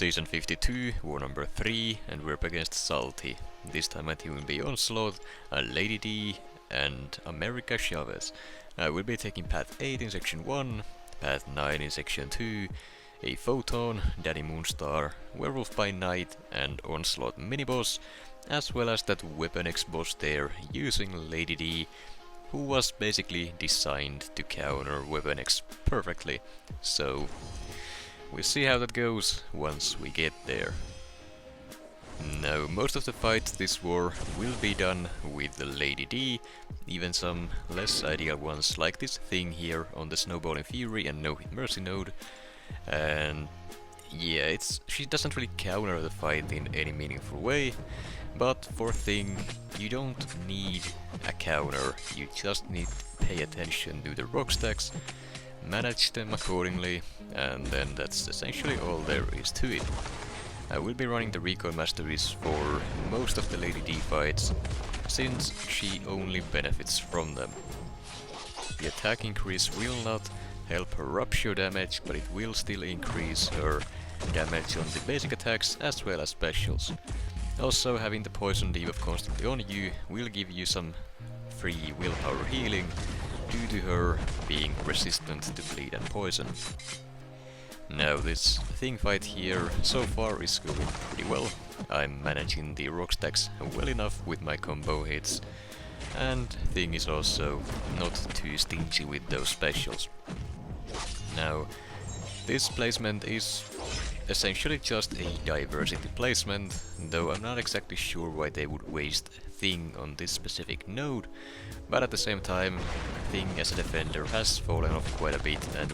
Season 52, War number 3, and we're up against Sålty. This time my team will be Onslaught, Lady D, and America Chavez. I will be taking Path 8 in Section 1, Path 9 in Section 2, a Photon, Dani Moonstar, Werewolf by night, and Onslaught miniboss, as well as that Weapon X boss there, using Lady D, who was basically designed to counter Weapon X perfectly. So we'll see how that goes once we get there. Now, most of the fights this war will be done with the Lady D, even some less ideal ones like this thing here on the Snowballing Fury and No Hit Mercy node. And yeah, she doesn't really counter the fight in any meaningful way, but for Thing you don't need a counter, you just need to pay attention to the rock stacks, manage them accordingly, and then that's essentially all there is to it. I will be running the recoil masteries for most of the Lady D fights, since she only benefits from them. The attack increase will not help her rupture damage, but it will still increase her damage on the basic attacks as well as specials. Also, having the poison debuff constantly on you will give you some free willpower healing due to her being resistant to bleed and poison. Now, this Thing fight here so far is going pretty well. I'm managing the rock stacks well enough with my combo hits, and Thing is also not too stingy with those specials. Now, this placement is essentially just a diversity placement, though I'm not exactly sure why they would waste Thing on this specific node, but at the same time, Thing as a defender has fallen off quite a bit, and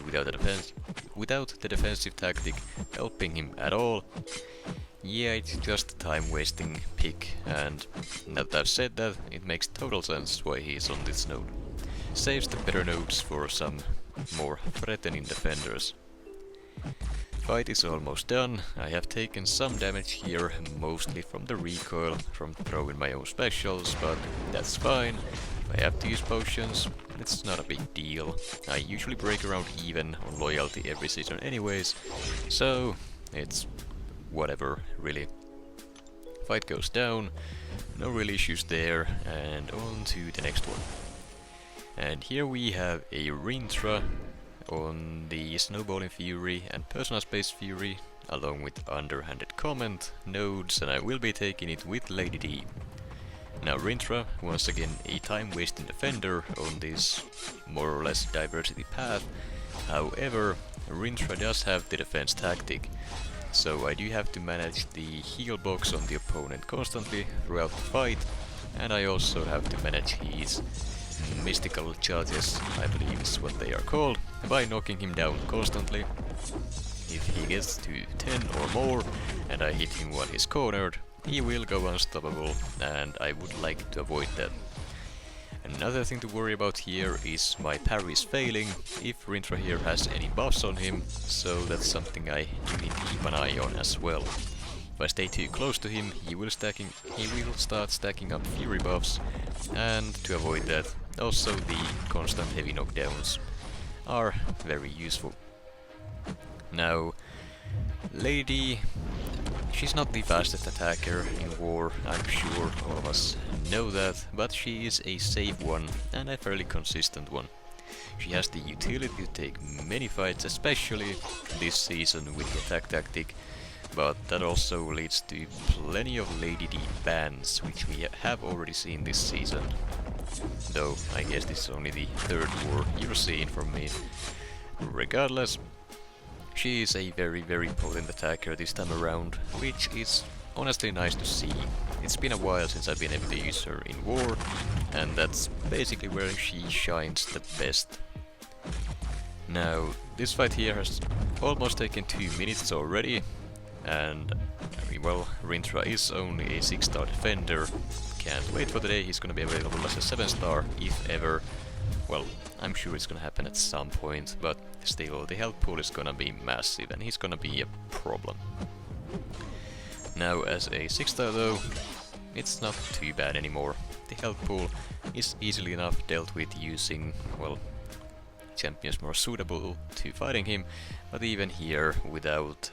without the defensive tactic helping him at all, yeah, it's just a time-wasting pick, and now that I've said that, it makes total sense why he's on this node. Saves the better nodes for some more threatening defenders. Fight is almost done. I have taken some damage here, mostly from the recoil, from throwing my own specials, but that's fine. If I have to use potions, it's not a big deal. I usually break around even on loyalty every season anyways, so it's whatever, really. Fight goes down, no real issues there, and on to the next one. And here we have a Rintrah on the Snowballing Fury and Personal Space Fury, along with Underhanded Comment nodes, and I will be taking it with Lady D. Now, Rintrah, once again a time-wasting defender on this more or less diversity path. However, Rintrah does have the defense tactic, so I do have to manage the heal box on the opponent constantly throughout the fight, and I also have to manage his mystical charges, I believe is what they are called, by knocking him down constantly. If he gets to 10 or more and I hit him while he's cornered, he will go unstoppable, and I would like to avoid that. Another thing to worry about here is my parries failing if Rintrah here has any buffs on him, so that's something I do need to keep an eye on as well. If I stay too close to him, he will start stacking up fury buffs, and to avoid that, also the constant heavy knockdowns are very useful. Now, Lady, she's not the fastest attacker in war, I'm sure all of us know that, but she is a safe one and a fairly consistent one. She has the utility to take many fights, especially this season with the attack tactic, but that also leads to plenty of Lady D bans, which we have already seen this season. Though, I guess this is only the third war you're seeing from me. Regardless, she is a very potent attacker this time around, which is honestly nice to see. It's been a while since I've been able to use her in war, and that's basically where she shines the best. Now, this fight here has almost taken 2 minutes already, and well, Rintrah is only a 6-star defender. Can't wait for the day he's gonna be available as a 7-star, if ever. Well, I'm sure it's gonna happen at some point, but still, the health pool is gonna be massive and he's gonna be a problem. Now, as a 6-star though, it's not too bad anymore. The health pool is easily enough dealt with using, well, champions more suitable to fighting him, but even here, without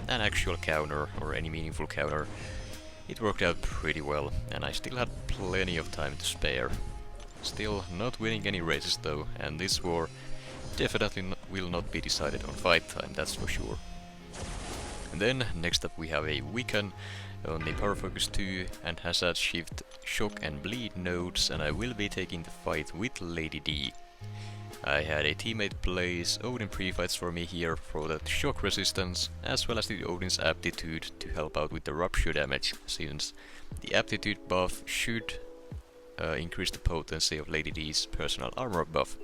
an actual counter or any meaningful counter, it worked out pretty well, and I still had plenty of time to spare. Still not winning any races though, and this war definitely will not be decided on fight time, that's for sure. And then next up we have a Wiccan on the Power Focus 2 and Hazard Shift, Shock and Bleed nodes, and I will be taking the fight with Lady D. I had a teammate place Odin pre-fights for me here for that shock resistance, as well as the Odin's aptitude to help out with the rupture damage, since the aptitude buff should increase the potency of Lady D's personal armor buff.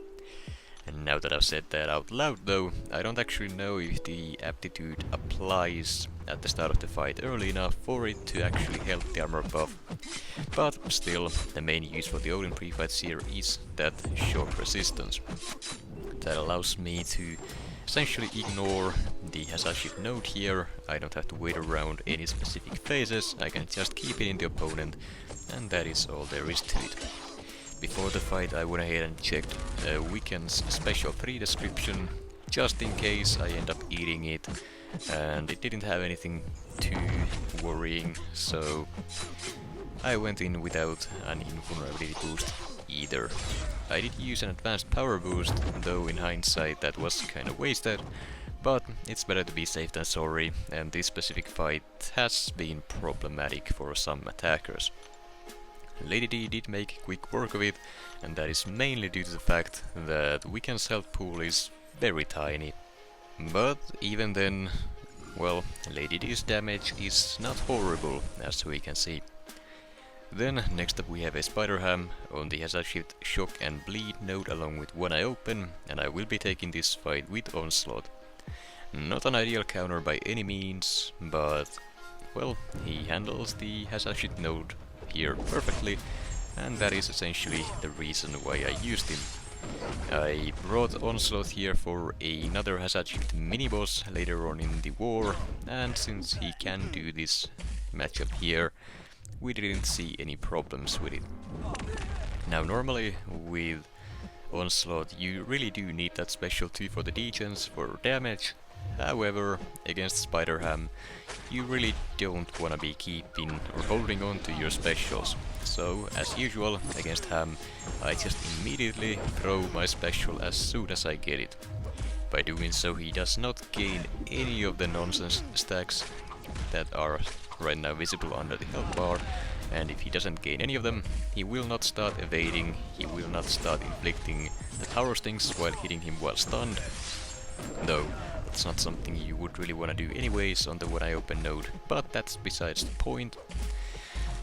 And now that I've said that out loud though, I don't actually know if the aptitude applies at the start of the fight early enough for it to actually help the armor buff. But still, the main use for the Odin pre-fights here is that shock resistance. That allows me to essentially ignore the Hazard Shift node here. I don't have to wait around any specific phases, I can just keep it in the opponent, and that is all there is to it. Before the fight I went ahead and checked Wiccan's Special 3 description, just in case I end up eating it, and it didn't have anything too worrying, so I went in without an invulnerability boost either. I did use an advanced power boost, though in hindsight that was kinda wasted, but it's better to be safe than sorry, and this specific fight has been problematic for some attackers. Lady D did make quick work of it, and that is mainly due to the fact that Wiccan's health pool is very tiny. But even then, well, Lady D's damage is not horrible, as we can see. Then next up we have a Spider Ham on the Hazard Shift, Shock and Bleed node along with One Eye Open, and I will be taking this fight with Onslaught. Not an ideal counter by any means, but well, he handles the Hazard Shift node here perfectly, and that is essentially the reason why I used him. I brought Onslaught here for another Hazard Shift mini-boss later on in the war, and since he can do this matchup here, we didn't see any problems with it. Now normally with Onslaught you really do need that special 2 for the degens for damage. However, against Spider Ham, you really don't wanna be keeping or holding on to your specials. So, as usual, against Ham, I just immediately throw my special as soon as I get it. By doing so, he does not gain any of the nonsense stacks that are right now visible under the health bar, and if he doesn't gain any of them, he will not start evading, he will not start inflicting the tower stings while hitting him while stunned. Though, it's not something you would really want to do anyways on the One Eye Open node, but that's besides the point.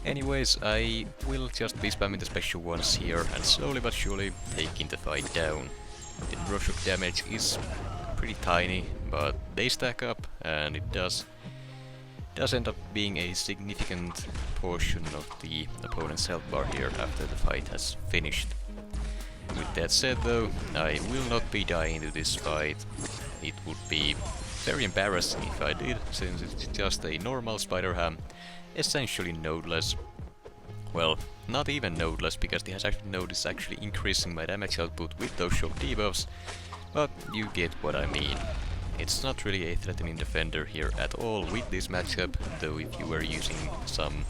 Anyways, I will just be spamming the special ones here and slowly but surely taking the fight down. The Rorschach damage is pretty tiny, but they stack up, and it does end up being a significant portion of the opponent's health bar here after the fight has finished. With that said though, I will not be dying to this fight. It would be very embarrassing if I did, since it's just a normal Spider Ham, essentially nodeless. Well, not even nodeless, because the Hazard node is actually increasing my damage output with those shock debuffs, but you get what I mean. It's not really a threatening defender here at all with this matchup, though if you were using some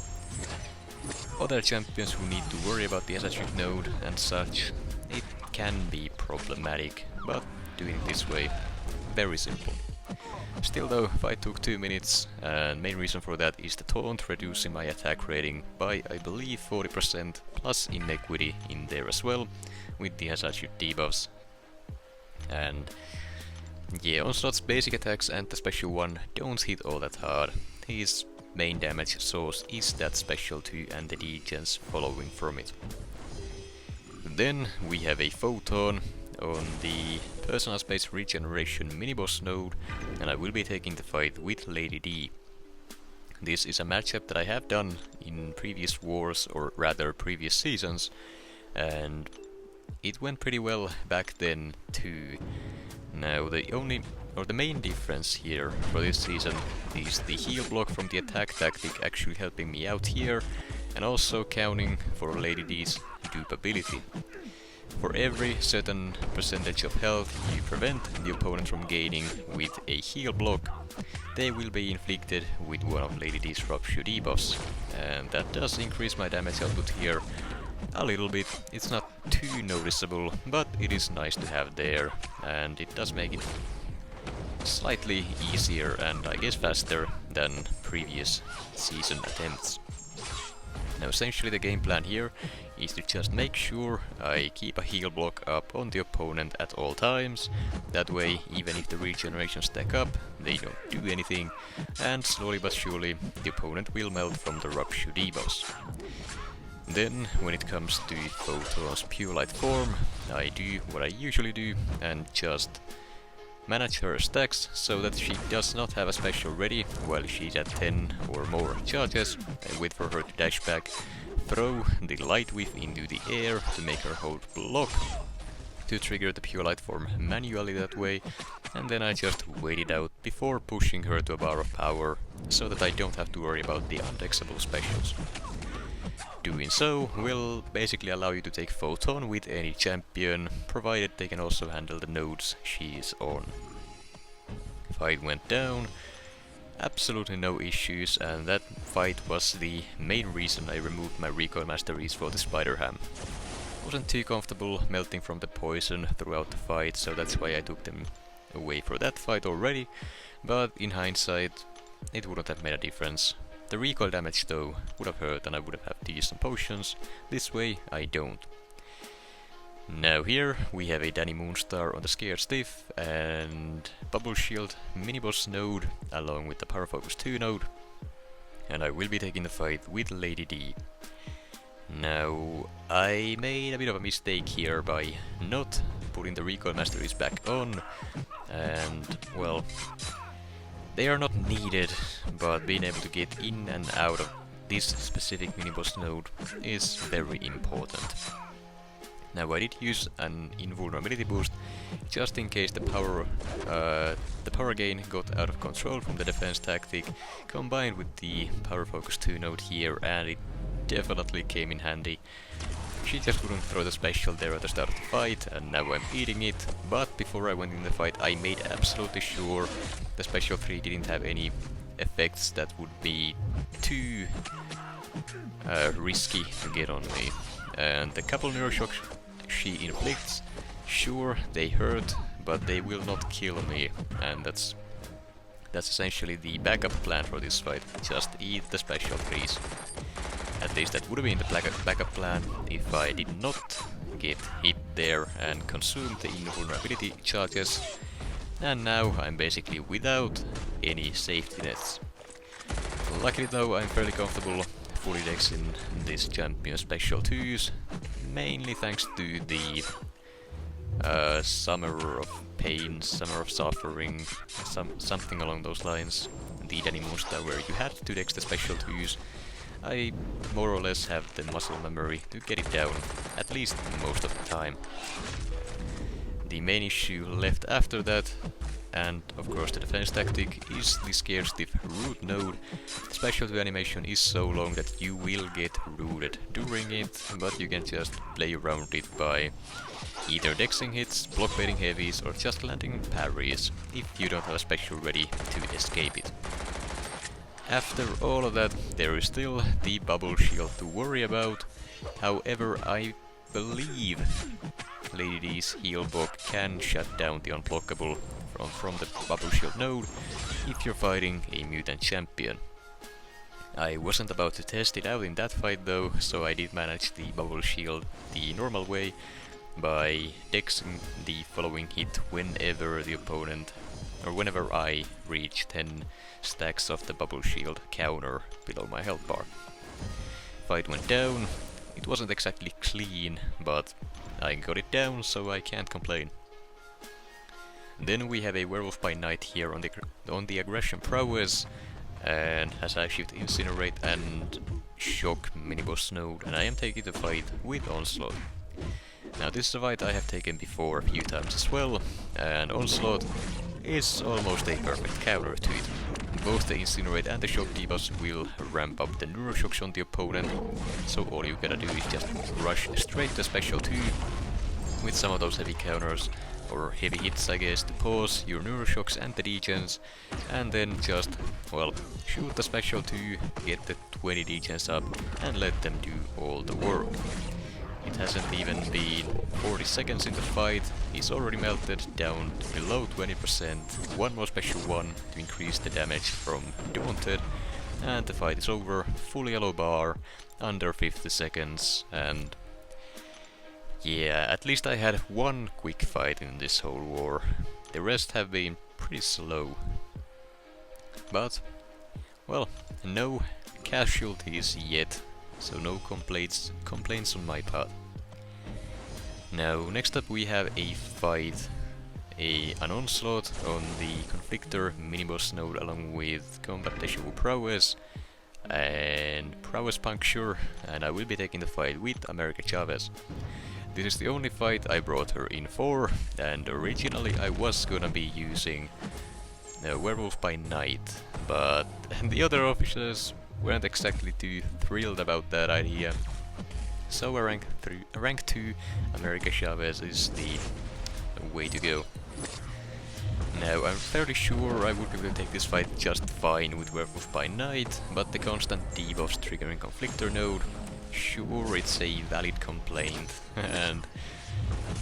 other champions who need to worry about the Hazard node and such, it can be problematic, but doing it this way, very simple. Still though, fight took 2 minutes, and main reason for that is the taunt reducing my attack rating by I believe 40%, plus inequity in there as well, with the Hazard Shield debuffs. And yeah, Onslaught's basic attacks and the special one don't hit all that hard. His main damage source is that special 2 and the degens following from it. Then we have a Photon on the personal space regeneration mini-boss node, and I will be taking the fight with Lady D. This is a matchup that I have done in previous wars, or rather previous seasons, and it went pretty well back then too. Now the main difference here for this season is the heal block from the attack tactic actually helping me out here, and also counting for Lady D's dupe ability. For every certain percentage of health you prevent the opponent from gaining with a heal block, they will be inflicted with one of Lady D's Rupture debuffs. And that does increase my damage output here a little bit. It's not too noticeable, but it is nice to have there, and it does make it slightly easier and I guess faster than previous season attempts. Now essentially the game plan here is to just make sure I keep a heal block up on the opponent at all times. That way, even if the regenerations stack up, they don't do anything, and slowly but surely the opponent will melt from the Rupture debuffs. Then, when it comes to Photon's pure light form, I do what I usually do and just manage her stacks so that she does not have a special ready while she's at 10 or more charges. I wait for her to dash back, throw the light whiff into the air to make her hold block, to trigger the pure light form manually that way, and then I just wait it out before pushing her to a bar of power so that I don't have to worry about the undexable specials. Doing so will basically allow you to take Photon with any champion, provided they can also handle the nodes she's on. Fight went down, absolutely no issues, and that fight was the main reason I removed my recoil masteries for the Spider Ham. Wasn't too comfortable melting from the poison throughout the fight, so that's why I took them away for that fight already, but in hindsight it wouldn't have made a difference. The recoil damage though would have hurt and I would have had to use some potions. This way I don't. Now here we have a Dani Moonstar on the Scared Stiff and Bubble Shield mini-boss node along with the Power Focus 2 node, and I will be taking the fight with Lady D. Now I made a bit of a mistake here by not putting the recoil masteries back on, and well, they are not needed, but being able to get in and out of this specific mini-boss node is very important. Now I did use an invulnerability boost just in case the power gain got out of control from the defense tactic, combined with the Power Focus 2 node here, and it definitely came in handy. She just wouldn't throw the special there at the start of the fight, and now I'm eating it, but before I went in the fight I made absolutely sure the special 3 didn't have any effects that would be too risky to get on me. And the couple neuroshocks she inflicts, sure they hurt, but they will not kill me, and that's essentially the backup plan for this fight. Just eat the special 3s. At least that would have been the backup plan if I did not get hit there and consume the invulnerability charges, and now I'm basically without any safety nets. Luckily though I'm fairly comfortable fully dexing this champion special 2s, mainly thanks to the Summer of Pain, Summer of Suffering, something along those lines, the Dani Moonstar where you had to dex the special 2s. I more or less have the muscle memory to get it down, at least most of the time. The main issue left after that, and of course the defense tactic, is the Scared Stiff root node. Special 2 animation is so long that you will get rooted during it, but you can just play around it by either dexing hits, block baiting heavies, or just landing parries if you don't have a special ready to escape it. After all of that, there is still the Bubble Shield to worry about. However, I believe Lady D's heal block can shut down the unblockable from the Bubble Shield node if you're fighting a mutant champion. I wasn't about to test it out in that fight though, so I did manage the Bubble Shield the normal way by dexing the following hit whenever the opponent, or whenever I reach 10 stacks of the Bubble Shield counter below my health bar. Fight went down. It wasn't exactly clean, but I got it down, so I can't complain. Then we have a Werewolf by Night here on the aggression prowess, and has a shift Incinerate and Shock mini-boss node, and I am taking the fight with Onslaught. Now this is a fight I have taken before a few times as well, and Onslaught is almost a perfect counter to it. Both the Incinerate and the Shock debuffs will ramp up the neuroshocks on the opponent, so all you gotta do is just rush straight to special 2, with some of those heavy counters, or heavy hits I guess, to pause your neuroshocks and the degens, and then just, well, shoot the special 2, get the 20 degens up, and let them do all the work. It hasn't even been 40 seconds in the fight, he's already melted down below 20%, one more special 1 to increase the damage from Daunted, and the fight is over, full yellow bar, under 50 seconds, and yeah, at least I had one quick fight in this whole war. The rest have been pretty slow. But, well, no casualties yet, so no complaints on my part. Now, next up we have a fight, an Onslaught on the Conflictor mini-boss node along with Combat Deja Vu Prowess and Prowess Puncture, and I will be taking the fight with America Chavez. This is the only fight I brought her in for, and originally I was gonna be using Werewolf by Night, but the other officers weren't exactly too thrilled about that idea. So a rank 2 America Chavez is the way to go. Now, I'm fairly sure I would be able to take this fight just fine with Werewolf by Night, but the constant debuffs triggering Conflictor node, sure, it's a valid complaint, and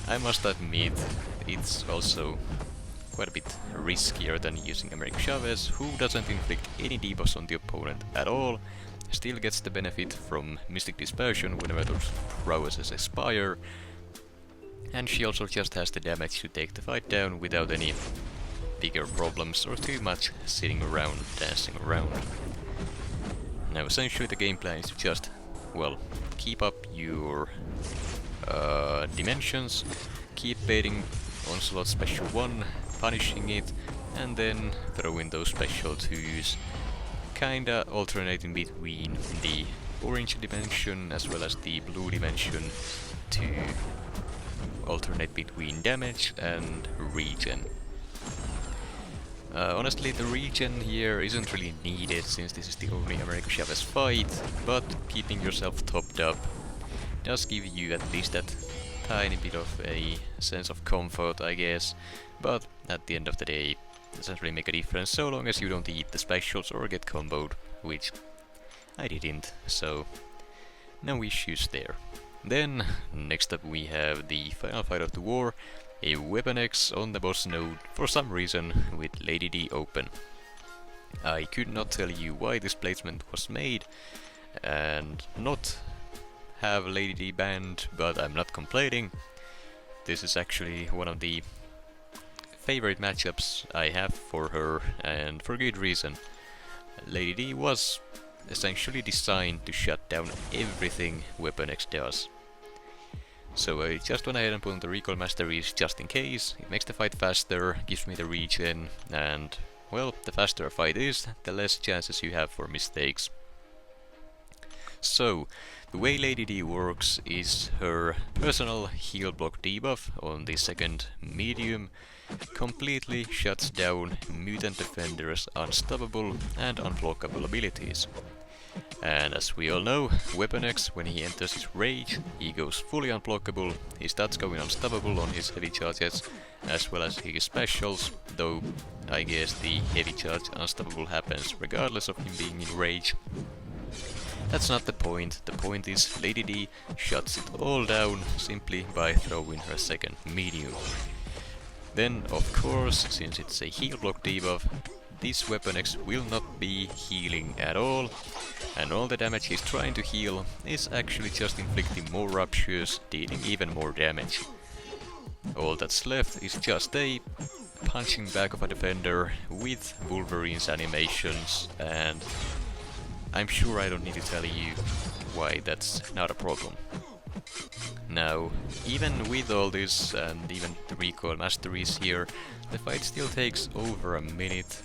I must admit, it's also quite a bit riskier than using America Chavez, who doesn't inflict any debuffs on the opponent at all, still gets the benefit from Mystic Dispersion whenever those prowesses expire, and she also just has the damage to take the fight down without any bigger problems or too much sitting around, dancing around. Now essentially the game plan is to just, well, keep up your dimensions, keep baiting Onslaught special 1, punishing it, and then throw in those special 2s, kinda alternating between the orange dimension as well as the blue dimension to alternate between damage and regen. Honestly, the regen here isn't really needed since this is the only America Chavez fight, but keeping yourself topped up does give you at least that tiny bit of a sense of comfort, I guess, but at the end of the day, it doesn't really make a difference so long as you don't eat the specials or get comboed, which I didn't, so no issues there. Then, next up we have the final fight of the war, a Weapon X on the boss node, for some reason, with Lady D open. I could not tell you why this placement was made, and not have Lady D banned, but I'm not complaining. This is actually one of the favorite matchups I have for her, and for good reason. Lady D was essentially designed to shut down everything Weapon X does. So I just went ahead and put on the recoil masteries just in case. It makes the fight faster, gives me the regen, and well, the faster a fight is, the less chances you have for mistakes. So, the way Lady D works is her personal heal block debuff on the second medium completely shuts down Mutant Defender's unstoppable and unblockable abilities. And as we all know, Weapon X, when he enters his rage, he goes fully unblockable, he starts going unstoppable on his heavy charges, as well as his specials, though I guess the heavy charge unstoppable happens regardless of him being in rage. That's not the point is Lady D shuts it all down simply by throwing her second medium. Then, of course, since it's a heal block debuff, this Weapon X will not be healing at all, and all the damage he's trying to heal is actually just inflicting more ruptures, dealing even more damage. All that's left is just a punching back of a defender with Wolverine's animations, and I'm sure I don't need to tell you why that's not a problem. Now, even with all this and even the recoil masteries here, the fight still takes over a minute,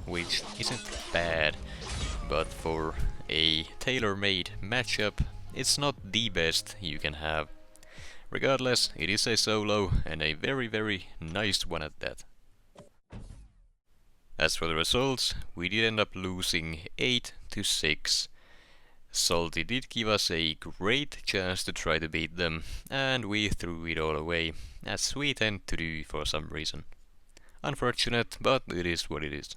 which isn't bad, but for a tailor-made matchup, it's not the best you can have. Regardless, it is a solo, and a very, very nice one at that. As for the results, we did end up losing 8-6. Sålty did give us a great chance to try to beat them, and we threw it all away, as we tend to do for some reason. Unfortunate, but it is what it is.